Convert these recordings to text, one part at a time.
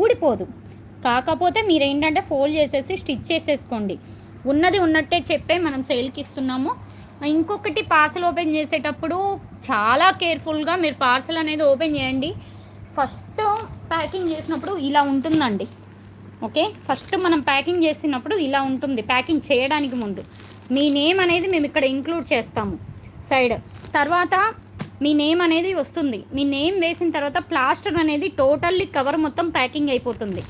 ఊడిపోదు. కాకపోతే మీరేంటంటే ఫోల్డ్ చేసేసి స్టిచ్ చేసేసుకోండి. ఉన్నది ఉన్నట్టే చెప్పే మనం సేల్కి ఇస్తున్నాము. ఇంకొకటి, పార్సల్ ఓపెన్ చేసేటప్పుడు చాలా కేర్ఫుల్గా మీరు పార్సల్ అనేది ఓపెన్ చేయండి. ఫస్ట్ ప్యాకింగ్ చేసినప్పుడు ఇలా ఉంటుందండి. ఓకే, ఫస్ట్ మనం ప్యాకింగ్ చేసినప్పుడు ఇలా ఉంటుంది. ప్యాకింగ్ చేయడానికి ముందు మీ నేమ్ అనేది మేము ఇక్కడ ఇంక్లూడ్ చేస్తాము సైడ్. తర్వాత మీ నేమ్ అనేది వస్తుంది. మీ నేమ్ వేసిన తర్వాత ప్లాస్టర్ అనేది టోటల్లీ కవర్ మొత్తం ప్యాకింగ్ అయిపోతుంది.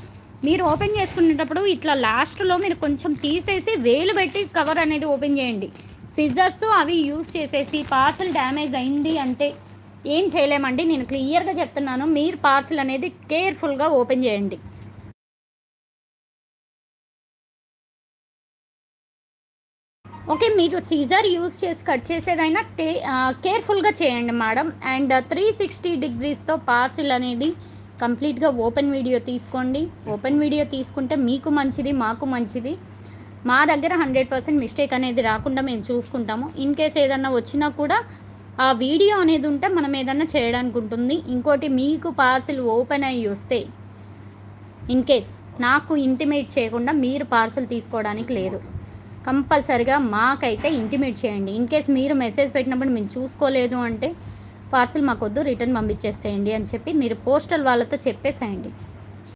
మీరు ఓపెన్ చేసుకునేటప్పుడు ఇట్లా లాస్ట్లో మీరు కొంచెం తీసేసి వేలు పెట్టి కవర్ అనేది ఓపెన్ చేయండి. సిజర్స్ అవి యూజ్ చేసేసి పార్సల్ డ్యామేజ్ అయింది అంటే ఏం చేయలేమండి. నేను క్లియర్గా చెప్తున్నాను. మీరు పార్సల్ అనేది కేర్ఫుల్గా ఓపెన్ చేయండి. ఓకే, మీరు సీజర్ యూజ్ చేసి కట్ చేసేదైనా కేర్ఫుల్గా చేయండి మేడం. అండ్ 360 డిగ్రీస్తో పార్సిల్ అనేది కంప్లీట్గా ఓపెన్ వీడియో తీసుకోండి. ఓపెన్ వీడియో తీసుకుంటే మీకు మంచిది, మాకు మంచిది. మా దగ్గర 100% మిస్టేక్ అనేది రాకుండా మేము చూసుకుంటాము. ఇన్ కేస్ ఏదన్నా వచ్చినా కూడా ఆ వీడియో అనేది ఉంటే మనం ఏదన్నా చేయడానికి ఉంటుంది. ఇంకోటి, మీకు పార్సిల్ ఓపెన్ అయ్యి వస్తే ఇన్ కేస్ నాకు ఇంటిమేట్ చేయకుండా మీరు పార్సిల్ తీసుకోవడానికి లేదు. కంపల్సరిగా మాకైతే ఇంటిమేట్ చేయండి. ఇన్ కేస్ మీరు మెసేజ్ పెట్టినప్పుడు మేము చూసుకోలేదు అంటే పార్సిల్ మాకొద్దు, రిటర్న్ పంపించేసేయండి అని చెప్పి మీరు పోస్టల్ వాళ్ళతో చెప్పేసేయండి.